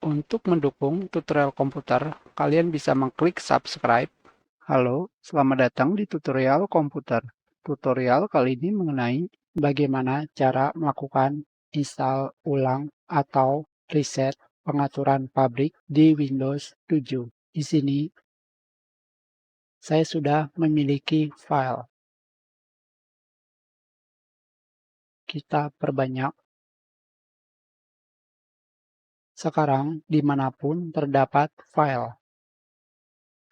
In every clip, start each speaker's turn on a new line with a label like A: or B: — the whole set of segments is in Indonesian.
A: Untuk mendukung tutorial komputer, kalian bisa mengklik subscribe. Halo, selamat datang di tutorial komputer. Tutorial kali ini mengenai bagaimana cara melakukan install ulang atau reset pengaturan pabrik di Windows 7. Di sini saya sudah memiliki file. Kita perbanyak. Sekarang dimanapun terdapat file.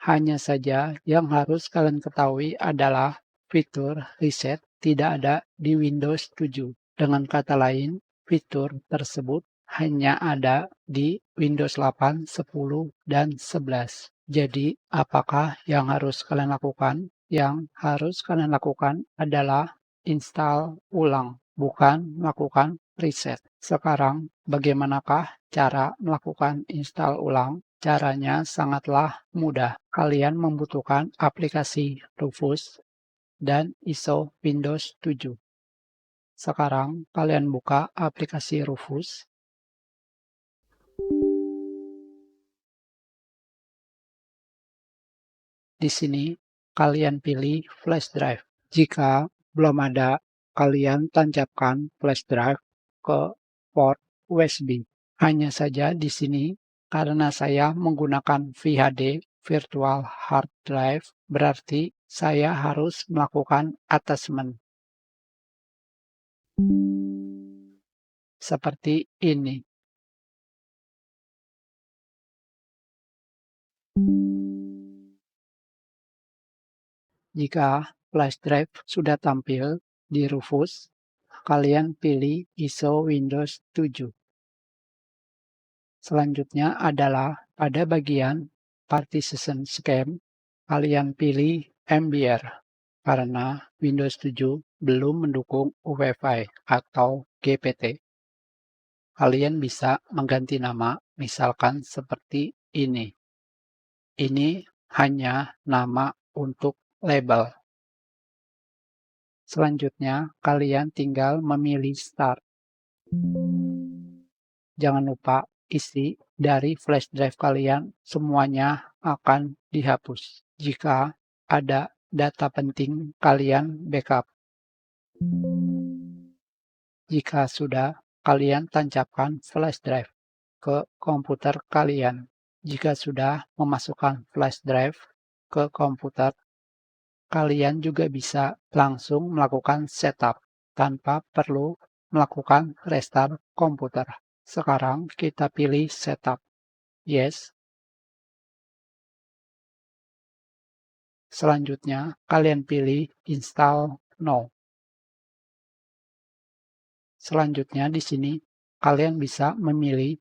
A: Hanya saja yang harus kalian ketahui adalah fitur reset tidak ada di Windows 7. Dengan kata lain, fitur tersebut hanya ada di Windows 8, 10, dan 11. Jadi, apakah yang harus kalian lakukan? Yang harus kalian lakukan adalah install ulang, bukan melakukan reset. Sekarang, bagaimanakah cara melakukan install ulang? Caranya sangatlah mudah. Kalian membutuhkan aplikasi Rufus dan ISO Windows 7. Sekarang kalian buka aplikasi Rufus. Di sini kalian pilih flash drive. Jika belum ada, kalian tancapkan flash drive ke port USB. Hanya saja di sini karena saya menggunakan VHD virtual hard drive, berarti saya harus melakukan attachment. Seperti ini. Jika flash drive sudah tampil di Rufus, kalian pilih ISO Windows 7. Selanjutnya adalah pada bagian Partition Scheme, kalian pilih MBR karena Windows 7 belum mendukung UEFI atau GPT. Kalian bisa mengganti nama, misalkan seperti ini. Ini hanya nama untuk label. Selanjutnya, kalian tinggal memilih Start. Jangan lupa isi dari flash drive kalian semuanya akan dihapus. Jika ada data penting, kalian backup. Jika sudah, kalian tancapkan flash drive ke komputer kalian. Jika sudah memasukkan flash drive ke komputer, kalian juga bisa langsung melakukan setup tanpa perlu melakukan restart komputer. Sekarang kita pilih setup. Yes. Selanjutnya, kalian pilih install no. Selanjutnya di sini, kalian bisa memilih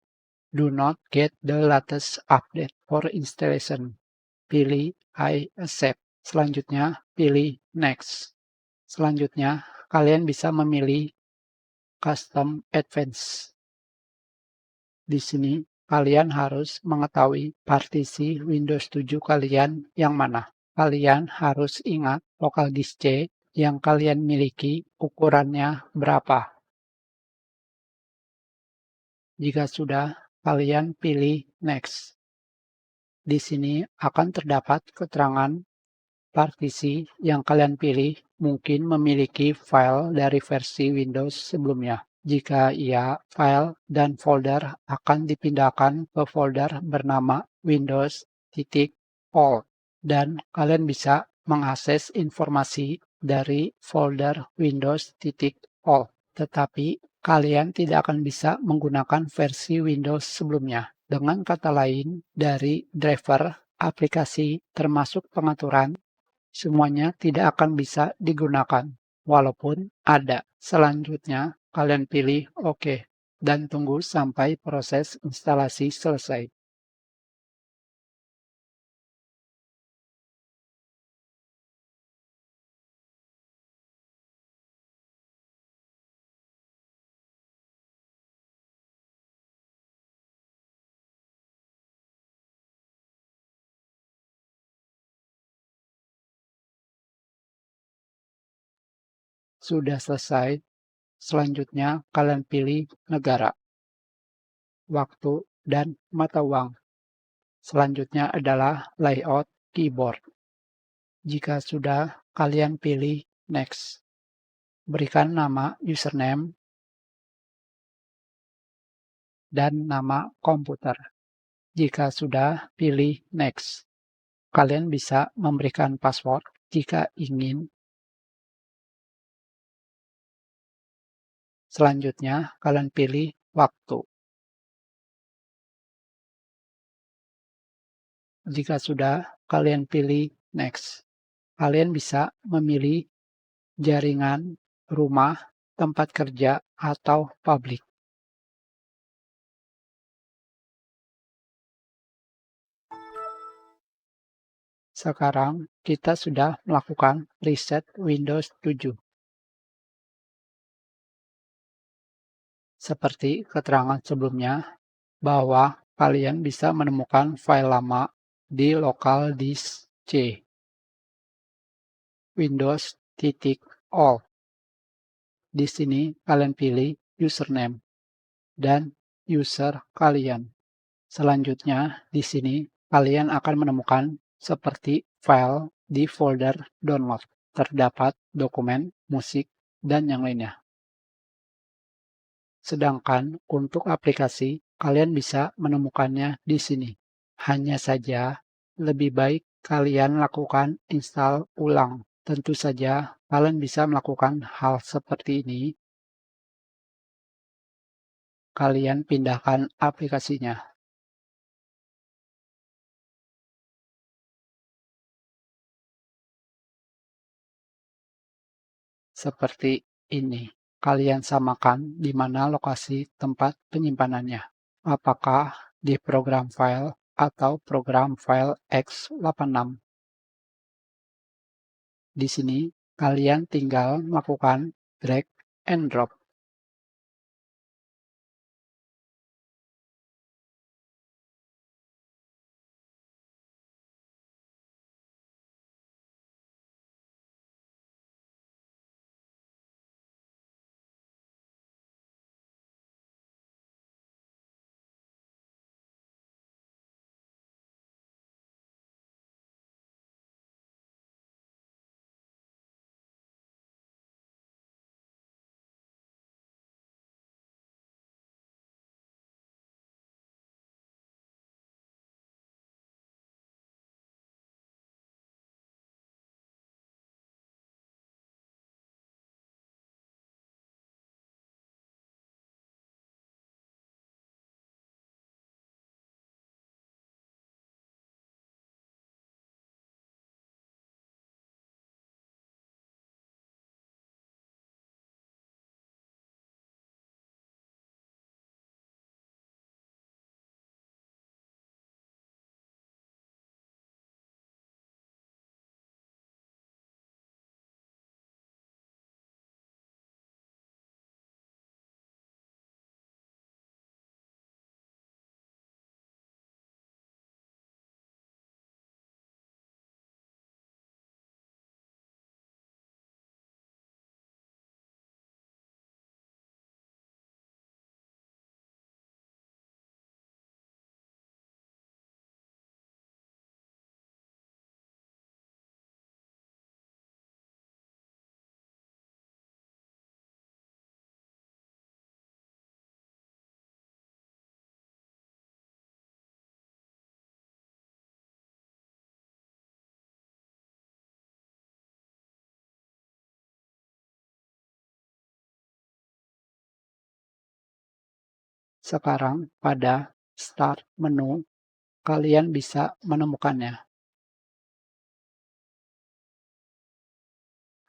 A: do not get the latest update for installation. Pilih I accept. Selanjutnya, pilih next. Selanjutnya, kalian bisa memilih custom advance. Di sini, kalian harus mengetahui partisi Windows 7 kalian yang mana. Kalian harus ingat local disk C yang kalian miliki ukurannya berapa. Jika sudah, kalian pilih next. Di sini akan terdapat keterangan partisi yang kalian pilih mungkin memiliki file dari versi Windows sebelumnya. Jika iya, file dan folder akan dipindahkan ke folder bernama Windows.all dan kalian bisa mengakses informasi dari folder Windows.all. Tetapi kalian tidak akan bisa menggunakan versi Windows sebelumnya. Dengan kata lain, dari driver, aplikasi, termasuk pengaturan, semuanya tidak akan bisa digunakan, walaupun ada. Selanjutnya, kalian pilih OK, dan tunggu sampai proses instalasi selesai. Sudah selesai, selanjutnya kalian pilih negara. Waktu dan mata uang. Selanjutnya adalah layout keyboard. Jika sudah, kalian pilih Next. Berikan nama username dan nama komputer. Jika sudah, pilih Next. Kalian bisa memberikan password jika ingin. Selanjutnya, kalian pilih waktu. Jika sudah, kalian pilih Next. Kalian bisa memilih jaringan, rumah, tempat kerja, atau publik. Sekarang kita sudah melakukan reset Windows 7. Seperti keterangan sebelumnya, bahwa kalian bisa menemukan file lama di local disk C. Windows.all. Di sini kalian pilih username dan user kalian. Selanjutnya, di sini kalian akan menemukan seperti file di folder download. Terdapat dokumen, musik, dan yang lainnya. Sedangkan untuk aplikasi, kalian bisa menemukannya di sini. Hanya saja, lebih baik kalian lakukan install ulang. Tentu saja, kalian bisa melakukan hal seperti ini. Kalian pindahkan aplikasinya. Seperti ini. Kalian samakan di mana lokasi tempat penyimpanannya. Apakah di program file atau program file x86. Di sini, kalian tinggal melakukan drag and drop. Sekarang pada Start menu, kalian bisa menemukannya.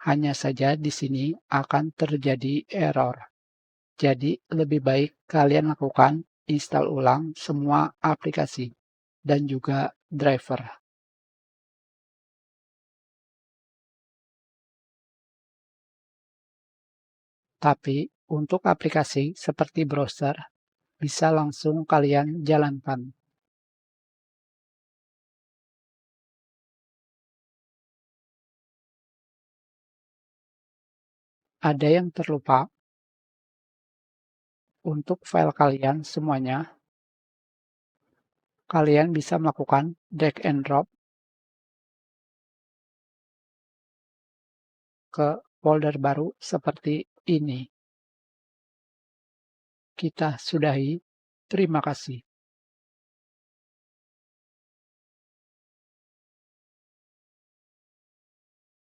A: Hanya saja di sini akan terjadi error. Jadi lebih baik kalian lakukan install ulang semua aplikasi dan juga driver. Tapi untuk aplikasi seperti browser bisa langsung kalian jalankan. Ada yang terlupa untuk file kalian semuanya. Kalian bisa melakukan drag and drop ke folder baru seperti ini. Kita sudahi. Terima kasih.